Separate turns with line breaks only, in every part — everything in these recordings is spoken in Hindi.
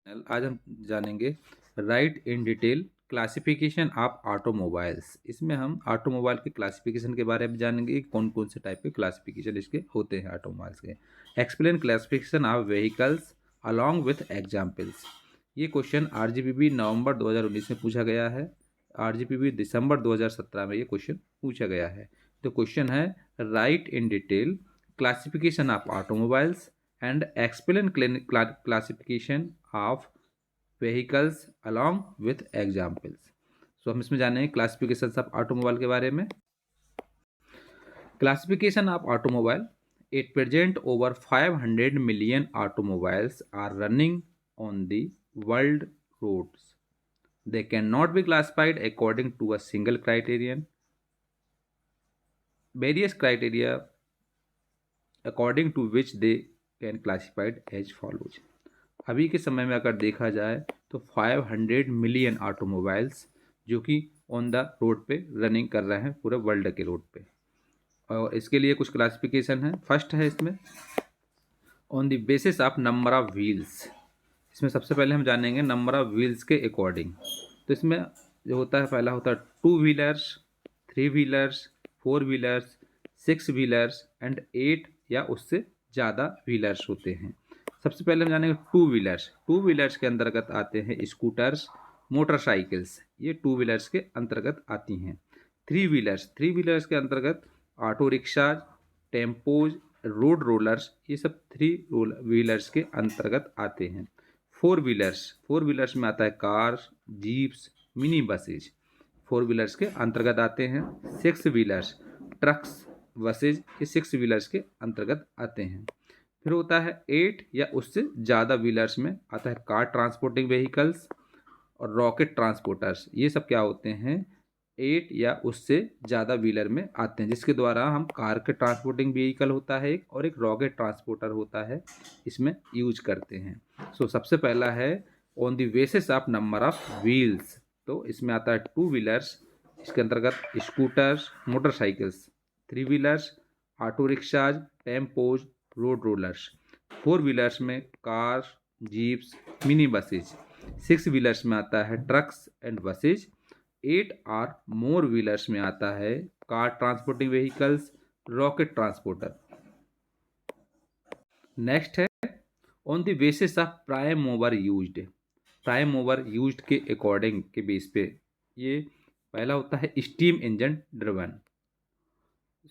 आज हम जानेंगे right in detail classification of automobiles. इसमें हम ऑटोमोबाइल के क्लासिफिकेशन के बारे में जानेंगे कि कौन कौन से टाइप के क्लासिफिकेशन इसके होते हैं ऑटोमोबाइल्स के। Explain classification of vehicles along with examples. ये क्वेश्चन आरजीपीबी नवंबर 2019 में पूछा गया है। आरजीपीबी दिसंबर 2017 में ये क्वेश्चन पूछा गया है। तो क्वेश्चन है write in detail classification of automobiles and explain classification of vehicles along with examples. So हम इसमें जानेंगे क्लासिफिकेशन ऑफ ऑटोमोबाइल के बारे में। Classification of automobile. At present over 500 million automobiles are running on the world roads. They cannot be classified according to a single criterion. Various criteria according to which they can classified as follows. अभी के समय में अगर देखा जाए तो 500 मिलियन ऑटोमोबाइल्स जो कि ऑन द रोड पे रनिंग कर रहे हैं पूरे वर्ल्ड के रोड पे, और इसके लिए कुछ क्लासिफिकेशन है। फर्स्ट है इसमें on the basis of number of wheels. इसमें सबसे पहले हम जानेंगे नंबर ऑफ व्हील्स के अकॉर्डिंग। तो इसमें जो होता है पहला होता है 2 wheelers, 3 wheelers, 4 wheelers, 6 wheelers and 8 या उससे ज़्यादा व्हीलर्स होते हैं। सबसे पहले हम जानेंगे 2 व्हीलर्स। 2 व्हीलर्स के अंतर्गत आते हैं स्कूटर्स, मोटरसाइकिल्स, ये 2 व्हीलर्स के अंतर्गत आती हैं। 3 व्हीलर्स, 3 व्हीलर्स के अंतर्गत auto rickshaw, tempos, road rollers, ये सब 3 व्हीलर्स के अंतर्गत आते हैं। 4 व्हीलर्स, 4 व्हीलर्स में आता है car, jeeps, mini buses, 4 wheelers के अंतर्गत आते हैं। 6 व्हीलर्स, ट्रक्स, बसेज, ये 6 व्हीलर्स के अंतर्गत आते हैं। फिर होता है 8 या उससे ज़्यादा व्हीलर्स में आता है कार ट्रांसपोर्टिंग व्हीकल्स और रॉकेट ट्रांसपोर्टर्स। ये सब क्या होते हैं, 8 या उससे ज़्यादा व्हीलर में आते हैं, जिसके द्वारा हम कार के ट्रांसपोर्टिंग व्हीकल होता है एक, और एक रॉकेट ट्रांसपोर्टर होता है, इसमें यूज करते हैं। सो सबसे पहला है on the basis of number of wheels. तो इसमें आता है 2 व्हीलर्स, इसके अंतर्गत scooters, motorcycles, 3 wheelers, auto rickshaws, tempos, road rollers. 4 wheelers में car, jeeps, mini buses. 6 wheelers में आता है ट्रक्स एंड बसेज। 8 और मोर व्हीलर्स में आता है car transporting vehicles, rocket transporter. Next है on the basis of prime mover used. Prime mover used के अकॉर्डिंग के बेस पे ये पहला होता है स्टीम इंजन ड्रिवन,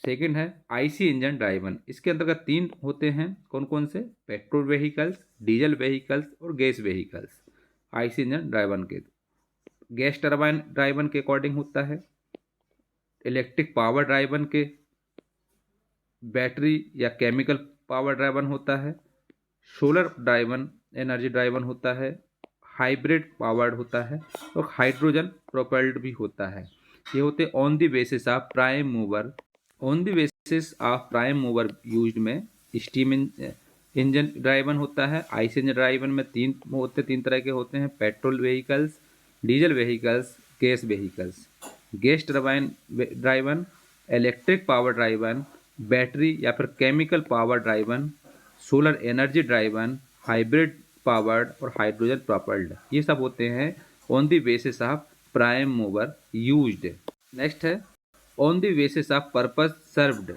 सेकंड है आईसी इंजन ड्राइवन। इसके अंतर्गत 3 होते हैं, कौन कौन से, पेट्रोल व्हीकल्स, डीजल व्हीकल्स और gas vehicles. IC engine driven के गैस टरबाइन ड्राइवन के अकॉर्डिंग होता है, इलेक्ट्रिक पावर ड्राइवन के बैटरी या केमिकल पावर ड्राइवन होता है, सोलर ड्राइवन एनर्जी ड्राइवन होता है, हाइब्रिड पावर्ड होता है और हाइड्रोजन प्रोपेल्ड भी होता है। ये होते on the basis of prime mover. On the basis of prime mover used में स्टीम इंजन ड्राइवन होता है। आईसी इंजन ड्राइवन में 3 तरह के होते हैं, petrol vehicles, diesel vehicles, gas vehicles. Gas turbine driven, electric power driven, battery या फिर chemical power driven, solar energy driven, hybrid powered और हाइड्रोजन प्रोपेल्ड, ये सब होते हैं on the basis of prime mover used. Next है on the basis of purpose served.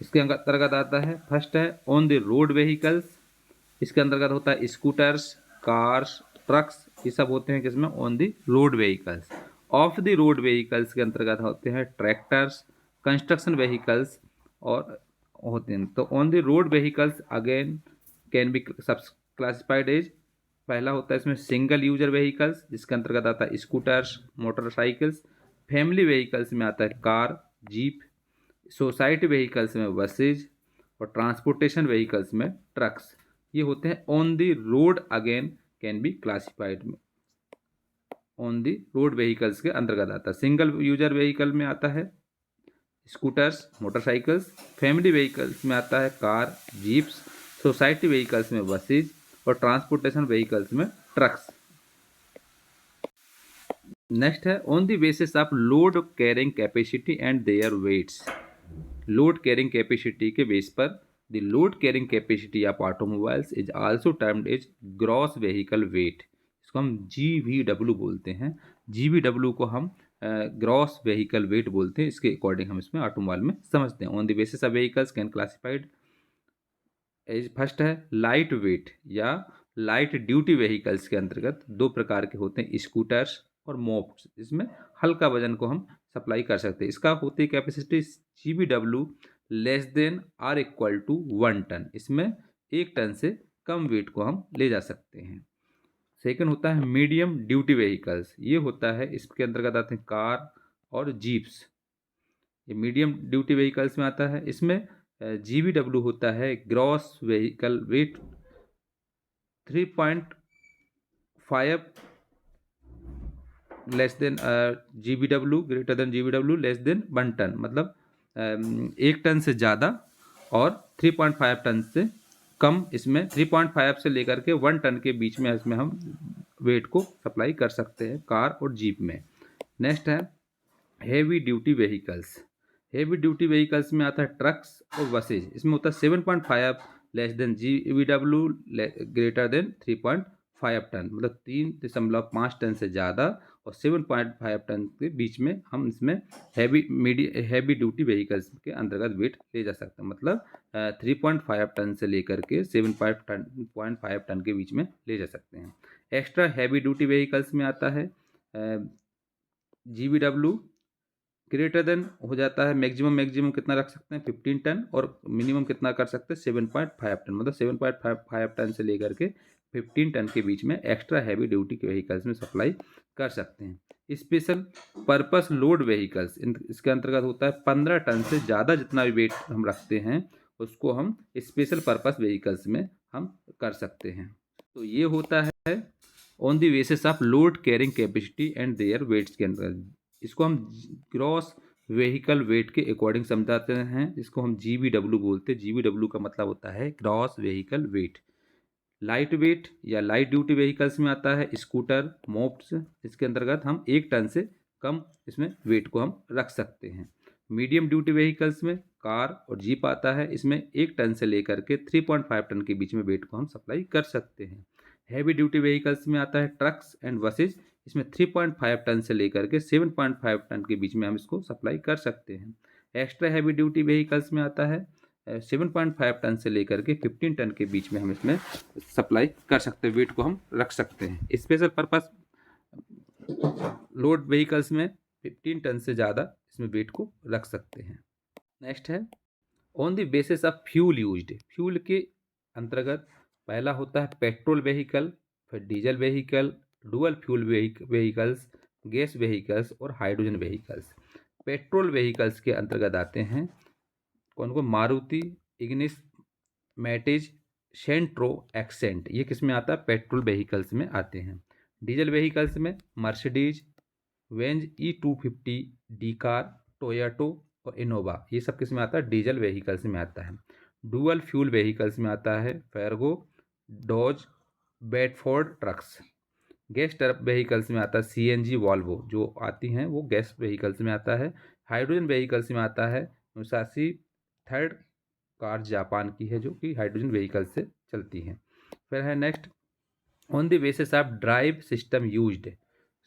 इसके अंतर्गत आता है फर्स्ट है ऑन द रोड व्हीकल्स। इसके अंतर्गत होता है स्कूटर्स, कार्स, ट्रक्स, ये सब होते हैं किसमें, on the road vehicles. Of the road vehicles के अंतर्गत होते हैं ट्रैक्टर्स, कंस्ट्रक्शन व्हीकल्स और होते हैं। तो on the road vehicles again can be classified as, पहला होता है इसमें सिंगल यूजर व्हीकल्स, जिसके अंतर्गत आता है स्कूटर्स, मोटरसाइकिल्स। फैमिली व्हीकल्स में आता है कार, जीप। सोसाइटी व्हीकल्स में बसेज और ट्रांसपोर्टेशन व्हीकल्स में ट्रक्स। ये होते हैं on the road again can be classified में, ऑन द रोड व्हीकल्स के अंतर्गत आता है। सिंगल यूजर व्हीकल में आता है स्कूटर्स, मोटरसाइकिल्स। फैमिली व्हीकल्स में आता है कार, जीप्स। सोसाइटी व्हीकल्स में बसेज और ट्रांसपोर्टेशन व्हीकल्स में ट्रक्स। नेक्स्ट है on the basis of load carrying capacity and their weights. Load carrying capacity के बेस पर the load carrying capacity of automobiles is also termed as gross vehicle weight. इसको हम GVW बोलते हैं। GVW को हम ग्रॉस व्हीकल वेट बोलते हैं। इसके अकॉर्डिंग हम इसमें ऑटोमोबाइल में समझते हैं। On the basis of vehicles can classified as, first है लाइट वेट या लाइट ड्यूटी व्हीकल्स के अंतर्गत दो प्रकार के होते हैं, स्कूटर्स और मोप्स। इसमें हल्का वजन को हम सप्लाई कर सकते हैं। इसका होती है capacity GVW less than or equal to 1 ton. इसमें 1 टन से कम वेट को हम ले जा सकते हैं। सेकंड होता है मीडियम ड्यूटी व्हीकल्स। ये होता है, इसके अंतर्गत आते हैं कार और जीप्स। ये मीडियम ड्यूटी व्हीकल्स में आता है। इसमें GVW होता है gross vehicle weight 3.5 less than GVW greater than GVW less than 1 ton, मतलब 1 टन से ज़्यादा और 3.5 टन से कम। इसमें 3.5 से लेकर के 1 टन के बीच में इसमें हम वेट को सप्लाई कर सकते हैं कार और जीप में। नेक्स्ट है heavy duty vehicles. Heavy duty vehicles में आता है ट्रक्स और बसेज। इसमें होता है 7.5 less than GVW greater than 3.5 ton, मतलब 3.5 टन से ज़्यादा और 7.5 टन के बीच में हम इसमें हैवी ड्यूटी व्हीकल्स के अंतर्गत वेट ले जा सकते हैं। मतलब 3.5 टन से लेकर के 7.5 टन के बीच में ले जा सकते हैं। एक्स्ट्रा हैवी ड्यूटी व्हीकल्स में आता है GVW ग्रेटर देन हो जाता है, मैक्सिमम कितना रख सकते हैं 15 टन और मिनिमम कितना कर सकते हैं 7.5 टन, मतलब 7.5 टन से लेकर के 15 टन के बीच में एक्स्ट्रा हैवी ड्यूटी के व्हीकल्स में सप्लाई कर सकते हैं। स्पेशल पर्पस लोड व्हीकल्स, इसके अंतर्गत होता है 15 टन से ज़्यादा जितना भी वेट हम रखते हैं उसको हम स्पेशल पर्पस व्हीकल्स में हम कर सकते हैं। तो ये होता है on the basis of load carrying capacity and their weights के अंतर्गत। इसको हम ग्रॉस व्हीकल वेट के अकॉर्डिंग समझाते हैं। इसको हम GVW बोलते हैं। GVW का मतलब होता है gross vehicle wait. Light weight या लाइट ड्यूटी व्हीकल्स में आता है स्कूटर, मोप्स। इसके अंतर्गत हम 1 टन से कम इसमें वेट को हम रख सकते हैं। मीडियम ड्यूटी व्हीकल्स में कार और जीप आता है। इसमें 1 टन से लेकर के 3.5 टन के बीच में वेट को हम सप्लाई कर सकते हैं। हैवी ड्यूटी व्हीकल्स में आता है ट्रक्स एंड बसेज। इसमें 3.5 टन से लेकर के 7.5 टन के बीच में हम इसको सप्लाई कर सकते हैं। एक्स्ट्रा हैवी ड्यूटी व्हीकल्स में आता है 7.5 टन से लेकर के 15 टन के बीच में हम इसमें सप्लाई कर सकते हैं, वेट को हम रख सकते हैं। स्पेशल पर्पस लोड व्हीकल्स में 15 टन से ज़्यादा इसमें वेट को रख सकते हैं। नेक्स्ट है on the basis of fuel used. Fuel के अंतर्गत पहला होता है पेट्रोल व्हीकल, फिर diesel vehicle, dual fuel vehicles, gas vehicles और हाइड्रोजन व्हीकल्स। पेट्रोल व्हीकल्स के अंतर्गत आते हैं कौन को, मारुति, इग्निस, मैटिज, सेंट्रो, एक्सेंट। ये किस में आता है, पेट्रोल व्हीकल्स में आते हैं। डीजल व्हीकल्स में Mercedes, Benz E250, D car, Toyota और इनोवा, ये सब किस में आता है, डीजल व्हीकल्स में आता है। डुअल फ्यूल व्हीकल्स में आता है Fargo, Dodge, Bedford trucks. Gas vehicles में आता है CNG, वॉल्वो, जो आती हैं वो गैस व्हीकल्स में आता है। हाइड्रोजन व्हीकल्स में आता है मुसाशी थर्ड कार, जापान की है, जो कि हाइड्रोजन व्हीकल से चलती हैं। फिर है next on the basis of drive system used.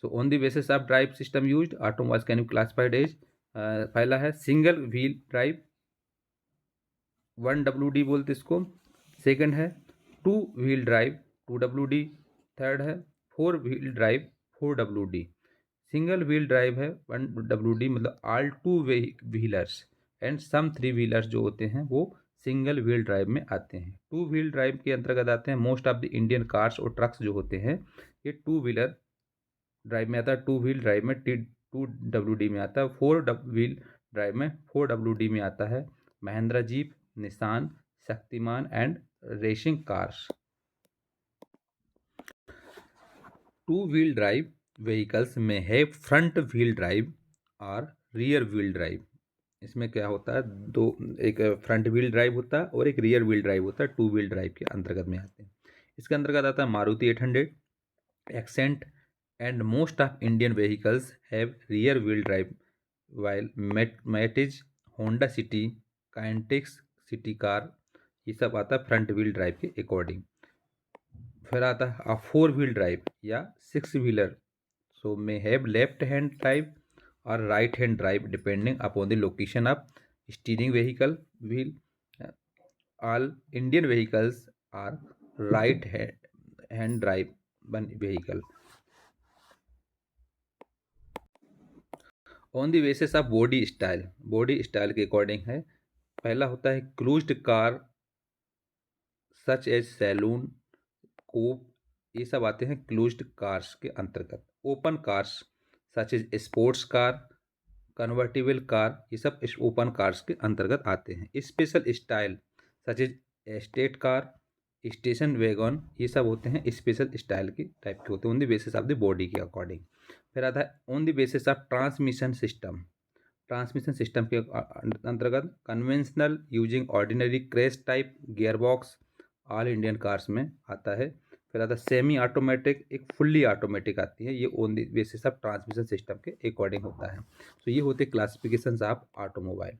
So on the basis of drive system used automobiles can be classified as, पहला है सिंगल व्हील ड्राइव 1WD बोलते इसको। सेकंड है 2 व्हील ड्राइव 2WD। थर्ड है 4 wheel drive 4WD। Single wheel drive है 1WD, मतलब all 2 wheelers and some 3 wheelers जो होते हैं वो सिंगल व्हील ड्राइव में आते हैं। 2 व्हील ड्राइव के अंतर्गत आते हैं most of the Indian cars और ट्रक्स जो होते हैं, ये 2 व्हीलर ड्राइव में आता है। 2 व्हील ड्राइव में 2WD में आता है। 4 व्हील ड्राइव में 4WD में आता है Mahindra jeep, Nissan, Shaktimaan and racing cars. 2 wheel drive vehicles में है फ्रंट व्हील ड्राइव और रियर व्हील ड्राइव। इसमें क्या होता है, दो, एक फ्रंट व्हील ड्राइव होता है और एक रियर व्हील ड्राइव होता है। 2 व्हील ड्राइव के अंतर्गत में आते हैं। इसके अंतर्गत आता है Maruti 800, Accent and most of Indian vehicles have rear wheel drive, while Matiz, Honda City, Kintex city car, ये सब आता है फ्रंट व्हील ड्राइव के अकॉर्डिंग। फिर आता है 4 व्हील ड्राइव या 6 wheeler, so may have left hand drive और right hand drive depending upon the location of steering vehicle wheel. All Indian vehicles are right hand drive one vehicle. On the basis of body style के अकॉर्डिंग है। पहला होता है closed car such as saloon, coupe, ये सब आते हैं क्लोज्ड कार्स के अंतर्गत। Open cars such as sports car, convertible car, ये सब इस ओपन कार्स के अंतर्गत आते हैं। Special style such as estate car, station wagon, ये सब होते हैं स्पेशल स्टाइल के टाइप के होते हैं on the basis of the body के अकॉर्डिंग। फिर आता है on the basis of transmission system के अंतर्गत conventional using ordinary crash type gearbox all Indian cars में आता है। फिर आता है सेमी ऑटोमेटिक, एक फुल्ली ऑटोमेटिक आती है, ये on the basis of transmission system के अकॉर्डिंग होता है। तो ये होते क्लासिफिकेशंस ऑफ ऑटोमोबाइल।